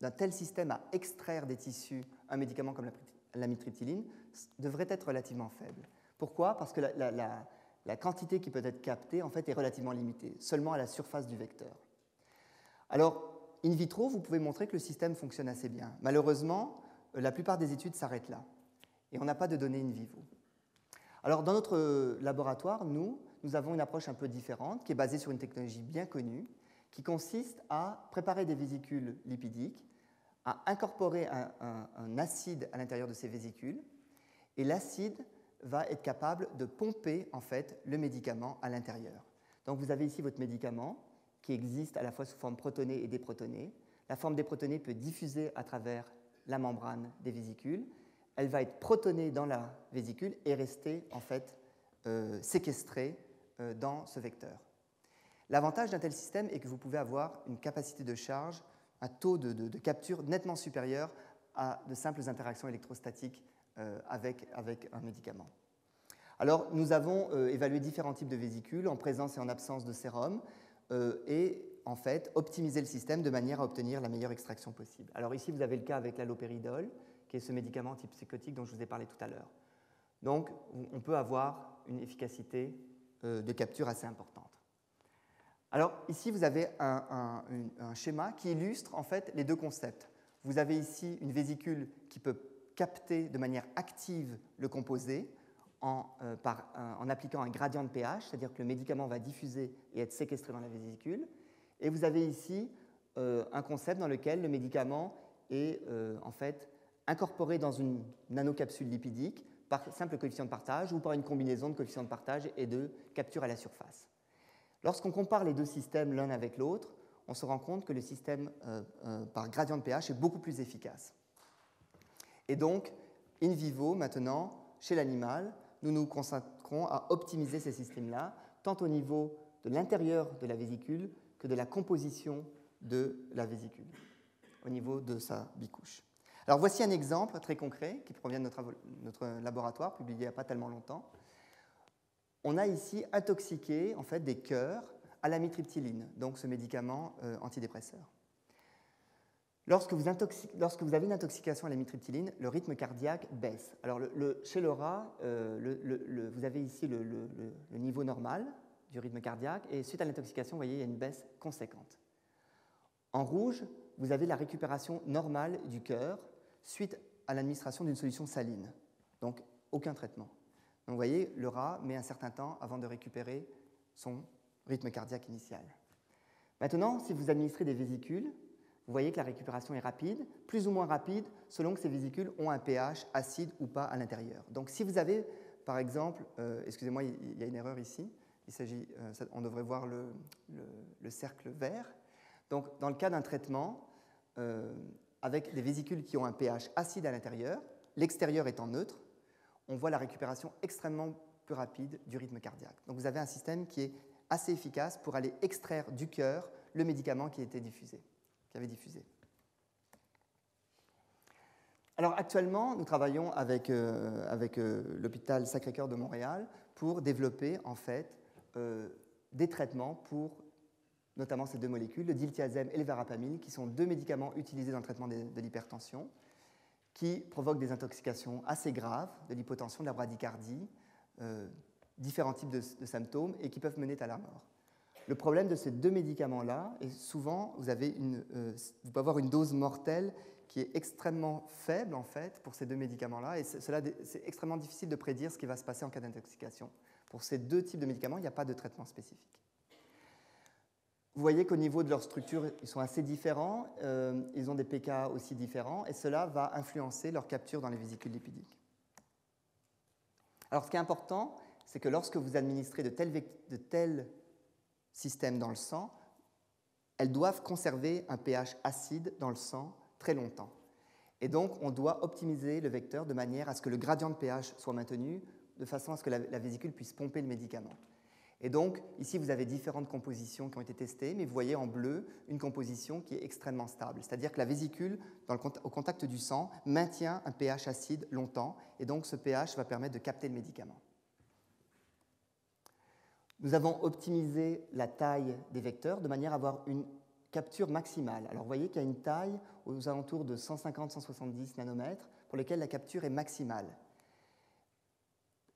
d'un tel système à extraire des tissus un médicament comme la mitriptyline devrait être relativement faible. Pourquoi? Parce que la quantité qui peut être captée en fait, est relativement limitée, seulement à la surface du vecteur. Alors, in vitro, vous pouvez montrer que le système fonctionne assez bien. Malheureusement, la plupart des études s'arrêtent là, et on n'a pas de données in vivo. Alors, dans notre laboratoire, nous avons une approche un peu différente, qui est basée sur une technologie bien connue, qui consiste à préparer des vésicules lipidiques, à incorporer un acide à l'intérieur de ces vésicules, et l'acide va être capable de pomper en fait, le médicament à l'intérieur. Donc vous avez ici votre médicament qui existe à la fois sous forme protonée et déprotonée. La forme déprotonée peut diffuser à travers la membrane des vésicules. Elle va être protonée dans la vésicule et rester en fait, séquestrée dans ce vecteur. L'avantage d'un tel système est que vous pouvez avoir une capacité de charge, un taux de capture nettement supérieur à de simples interactions électrostatiques avec un médicament. Alors, nous avons évalué différents types de vésicules en présence et en absence de sérum et en fait optimisé le système de manière à obtenir la meilleure extraction possible. Alors ici, vous avez le cas avec l'allopéridol, qui est ce médicament antipsychotique dont je vous ai parlé tout à l'heure. Donc, on peut avoir une efficacité de capture assez importante. Alors ici, vous avez un schéma qui illustre en fait les deux concepts. Vous avez ici une vésicule qui peut capter de manière active le composé en appliquant un gradient de pH, c'est-à-dire que le médicament va diffuser et être séquestré dans la vésicule. Et vous avez ici un concept dans lequel le médicament est en fait incorporé dans une nanocapsule lipidique par simple coefficient de partage ou par une combinaison de coefficients de partage et de capture à la surface. Lorsqu'on compare les deux systèmes l'un avec l'autre, on se rend compte que le système par gradient de pH est beaucoup plus efficace. Et donc, in vivo, maintenant, chez l'animal, nous nous consacrons à optimiser ces systèmes-là, tant au niveau de l'intérieur de la vésicule que de la composition de la vésicule, au niveau de sa bicouche. Alors voici un exemple très concret qui provient de notre laboratoire, publié il n'y a pas tellement longtemps. On a ici intoxiqué en fait, des cœurs à la mitriptyline, donc ce médicament antidépresseur. Lorsque vous avez une intoxication à la mitriptyline, le rythme cardiaque baisse. Alors chez le rat, vous avez ici le niveau normal du rythme cardiaque, et suite à l'intoxication, vous voyez, il y a une baisse conséquente. En rouge, vous avez la récupération normale du cœur suite à l'administration d'une solution saline, donc aucun traitement. Donc vous voyez, le rat met un certain temps avant de récupérer son rythme cardiaque initial. Maintenant, si vous administrez des vésicules, vous voyez que la récupération est rapide, plus ou moins rapide, selon que ces vésicules ont un pH acide ou pas à l'intérieur. Donc si vous avez, par exemple, excusez-moi, il y a une erreur ici, on devrait voir le cercle vert. Donc dans le cas d'un traitement, avec des vésicules qui ont un pH acide à l'intérieur, l'extérieur étant neutre, on voit la récupération extrêmement plus rapide du rythme cardiaque. Donc vous avez un système qui est assez efficace pour aller extraire du cœur le médicament qui avait diffusé. Alors actuellement, nous travaillons avec l'hôpital Sacré-Cœur de Montréal pour développer en fait des traitements pour notamment ces deux molécules, le diltiazem et le verapamil, qui sont deux médicaments utilisés dans le traitement de l'hypertension, qui provoquent des intoxications assez graves, de l'hypotension, de la bradycardie, différents types de symptômes et qui peuvent mener à la mort. Le problème de ces deux médicaments-là est souvent, vous pouvez avoir une dose mortelle qui est extrêmement faible en fait pour ces deux médicaments-là et c'est extrêmement difficile de prédire ce qui va se passer en cas d'intoxication. Pour ces deux types de médicaments, il n'y a pas de traitement spécifique. Vous voyez qu'au niveau de leur structure, ils sont assez différents, ils ont des pK aussi différents et cela va influencer leur capture dans les vésicules lipidiques. Alors ce qui est important, c'est que lorsque vous administrez de tels systèmes dans le sang, elles doivent conserver un pH acide dans le sang très longtemps. Et donc, on doit optimiser le vecteur de manière à ce que le gradient de pH soit maintenu, de façon à ce que la vésicule puisse pomper le médicament. Et donc, ici, vous avez différentes compositions qui ont été testées, mais vous voyez en bleu une composition qui est extrêmement stable. C'est-à-dire que la vésicule, au contact du sang, maintient un pH acide longtemps, et donc ce pH va permettre de capter le médicament. Nous avons optimisé la taille des vecteurs de manière à avoir une capture maximale. Alors vous voyez qu'il y a une taille aux alentours de 150-170 nanomètres pour lesquelles la capture est maximale.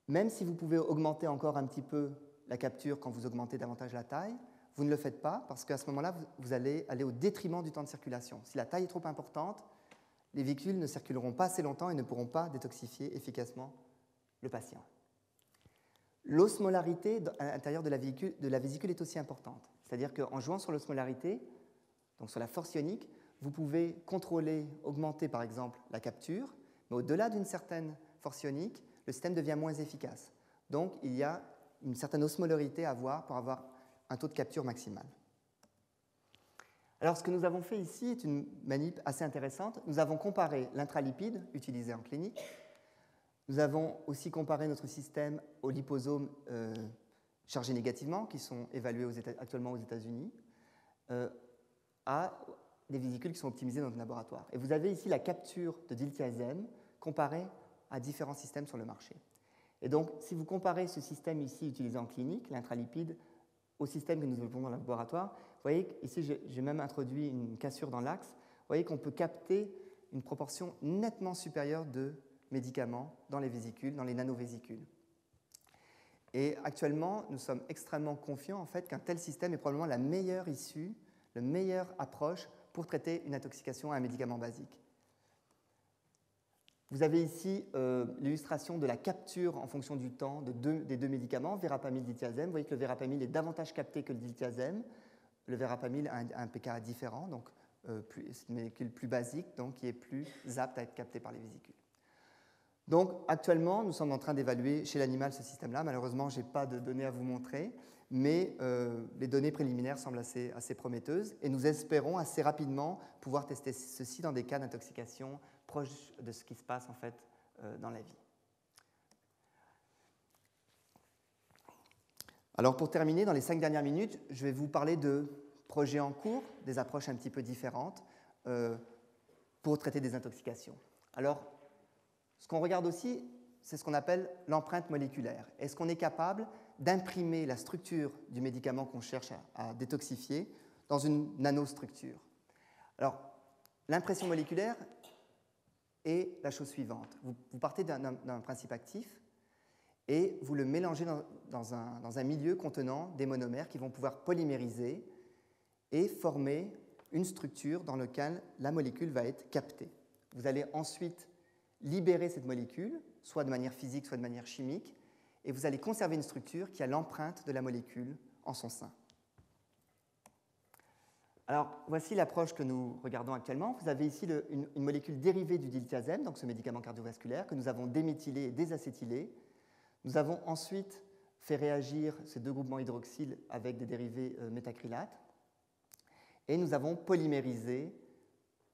Même si vous pouvez augmenter encore un petit peu la capture quand vous augmentez davantage la taille, vous ne le faites pas parce qu'à ce moment-là, vous allez aller au détriment du temps de circulation. Si la taille est trop importante, les véhicules ne circuleront pas assez longtemps et ne pourront pas détoxifier efficacement le patient. L'osmolarité à l'intérieur de la vésicule est aussi importante. C'est-à-dire qu'en jouant sur l'osmolarité, donc sur la force ionique, vous pouvez contrôler, augmenter par exemple la capture, mais au-delà d'une certaine force ionique, le système devient moins efficace. Donc il y a une certaine osmolarité à avoir pour avoir un taux de capture maximal. Alors ce que nous avons fait ici est une manip assez intéressante. Nous avons comparé l'intralipide utilisé en clinique. Nous avons aussi comparé notre système aux liposomes chargés négativement, qui sont évalués actuellement aux États-Unis, à des vésicules qui sont optimisées dans notre laboratoire. Et vous avez ici la capture de diltiazem comparée à différents systèmes sur le marché. Et donc, si vous comparez ce système ici utilisé en clinique, l'intralipide, au système que nous développons dans le laboratoire, vous voyez qu'ici, j'ai même introduit une cassure dans l'axe. Vous voyez qu'on peut capter une proportion nettement supérieure de médicaments dans les vésicules, dans les nanovésicules. Et actuellement, nous sommes extrêmement confiants en fait, qu'un tel système est probablement la meilleure issue, la meilleure approche pour traiter une intoxication à un médicament basique. Vous avez ici l'illustration de la capture en fonction du temps des deux médicaments, verapamil, diltiazem. Vous voyez que le verapamil est davantage capté que le diltiazem. Le verapamil a un pKa différent, donc c'est une molécule plus basique, donc qui est plus apte à être captée par les vésicules. Donc actuellement, nous sommes en train d'évaluer chez l'animal ce système-là. Malheureusement, je n'ai pas de données à vous montrer, mais les données préliminaires semblent assez prometteuses et nous espérons assez rapidement pouvoir tester ceci dans des cas d'intoxication proches de ce qui se passe en fait dans la vie. Alors pour terminer, dans les 5 dernières minutes, je vais vous parler de projets en cours, des approches un petit peu différentes pour traiter des intoxications. Alors, ce qu'on regarde aussi, c'est ce qu'on appelle l'empreinte moléculaire. Est-ce qu'on est capable d'imprimer la structure du médicament qu'on cherche à détoxifier dans une nanostructure? Alors, l'impression moléculaire est la chose suivante. Vous partez d'un principe actif et vous le mélangez dans un milieu contenant des monomères qui vont pouvoir polymériser et former une structure dans laquelle la molécule va être captée. Vous allez ensuite libérer cette molécule, soit de manière physique, soit de manière chimique, et vous allez conserver une structure qui a l'empreinte de la molécule en son sein. Alors, voici l'approche que nous regardons actuellement. Vous avez ici une molécule dérivée du diltiazem, donc ce médicament cardiovasculaire, que nous avons déméthylé et désacétylé. Nous avons ensuite fait réagir ces deux groupements hydroxyles avec des dérivés méthacrylates, et nous avons polymérisé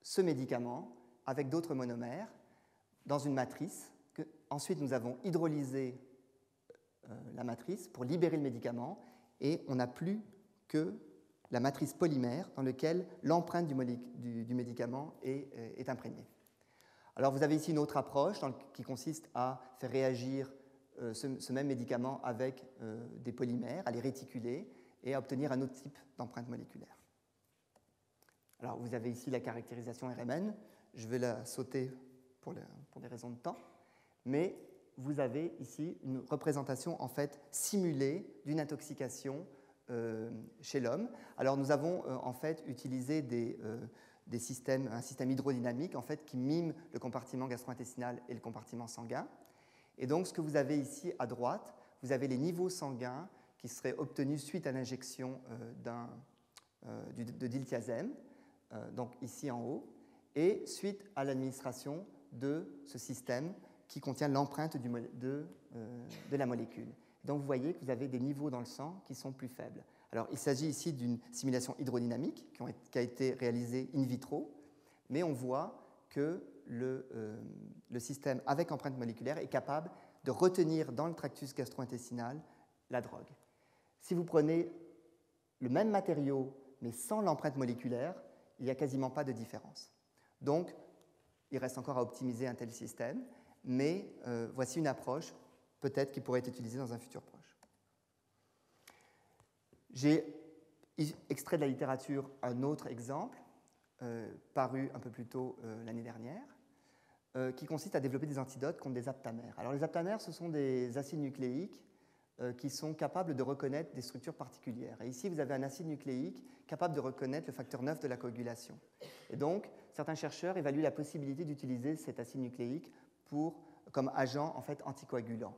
ce médicament avec d'autres monomères dans une matrice. Ensuite, nous avons hydrolysé la matrice pour libérer le médicament et on n'a plus que la matrice polymère dans laquelle l'empreinte du médicament est imprégnée. Alors, vous avez ici une autre approche qui consiste à faire réagir ce même médicament avec des polymères, à les réticuler et à obtenir un autre type d'empreinte moléculaire. Alors, vous avez ici la caractérisation RMN. Je vais la sauter pour des raisons de temps, mais vous avez ici une représentation en fait simulée d'une intoxication chez l'homme. Alors nous avons en fait utilisé un système hydrodynamique en fait, qui mime le compartiment gastro-intestinal et le compartiment sanguin. Et donc ce que vous avez ici à droite, vous avez les niveaux sanguins qui seraient obtenus suite à l'injection de diltiazem, donc ici en haut, et suite à l'administration de ce système qui contient l'empreinte de la molécule. Donc vous voyez que vous avez des niveaux dans le sang qui sont plus faibles. Alors il s'agit ici d'une simulation hydrodynamique qui a été réalisée in vitro, mais on voit que le système avec empreinte moléculaire est capable de retenir dans le tractus gastro-intestinal la drogue. Si vous prenez le même matériau mais sans l'empreinte moléculaire, il n'y a quasiment pas de différence. Donc, il reste encore à optimiser un tel système, mais voici une approche peut-être qui pourrait être utilisée dans un futur proche. J'ai extrait de la littérature un autre exemple, paru un peu plus tôt l'année dernière, qui consiste à développer des antidotes contre des aptamères. Alors les aptamères, ce sont des acides nucléiques qui sont capables de reconnaître des structures particulières. Et ici, vous avez un acide nucléique capable de reconnaître le facteur 9 de la coagulation. Et donc, certains chercheurs évaluent la possibilité d'utiliser cet acide nucléique comme agent en fait, anticoagulant.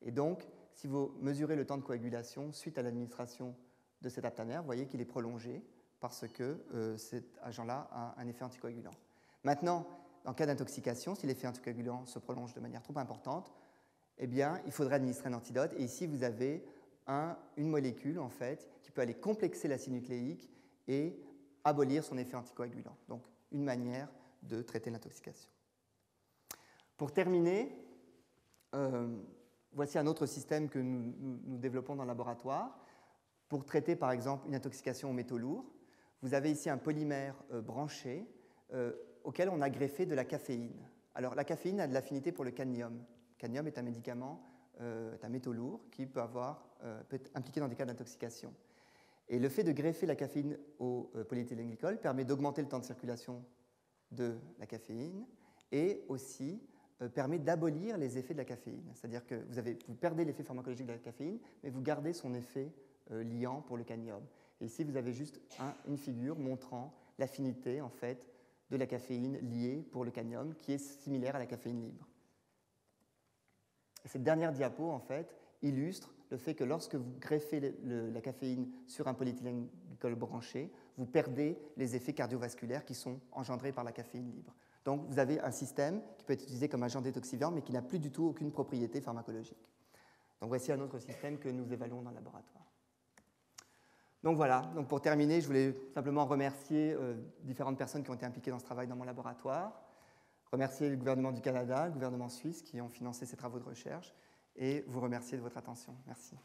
Et donc, si vous mesurez le temps de coagulation suite à l'administration de cet aptamère, vous voyez qu'il est prolongé parce que cet agent-là a un effet anticoagulant. Maintenant, en cas d'intoxication, si l'effet anticoagulant se prolonge de manière trop importante, eh bien, il faudrait administrer un antidote. Et ici, vous avez une molécule en fait, qui peut aller complexer l'acide nucléique et abolir son effet anticoagulant. Donc, une manière de traiter l'intoxication. Pour terminer, voici un autre système que nous développons dans le laboratoire pour traiter par exemple une intoxication aux métaux lourds. Vous avez ici un polymère branché auquel on a greffé de la caféine. Alors, la caféine a de l'affinité pour le cadmium. Le cadmium est un médicament, est un métaux lourd qui peut être impliqué dans des cas d'intoxication. Et le fait de greffer la caféine au polyéthylène-glycol permet d'augmenter le temps de circulation de la caféine et aussi permet d'abolir les effets de la caféine. C'est-à-dire que vous perdez l'effet pharmacologique de la caféine, mais vous gardez son effet liant pour le cadmium. Et ici, vous avez juste une figure montrant l'affinité en fait, de la caféine liée pour le cadmium, qui est similaire à la caféine libre. Et cette dernière diapo, en fait, illustre le fait que lorsque vous greffez la caféine sur un polyéthylène-glycol branché, vous perdez les effets cardiovasculaires qui sont engendrés par la caféine libre. Donc, vous avez un système qui peut être utilisé comme agent détoxifiant, mais qui n'a plus du tout aucune propriété pharmacologique. Donc, voici un autre système que nous évaluons dans le laboratoire. Donc voilà, donc pour terminer, je voulais simplement remercier différentes personnes qui ont été impliquées dans ce travail dans mon laboratoire, remercier le gouvernement du Canada, le gouvernement suisse qui ont financé ces travaux de recherche, et vous remercier de votre attention. Merci.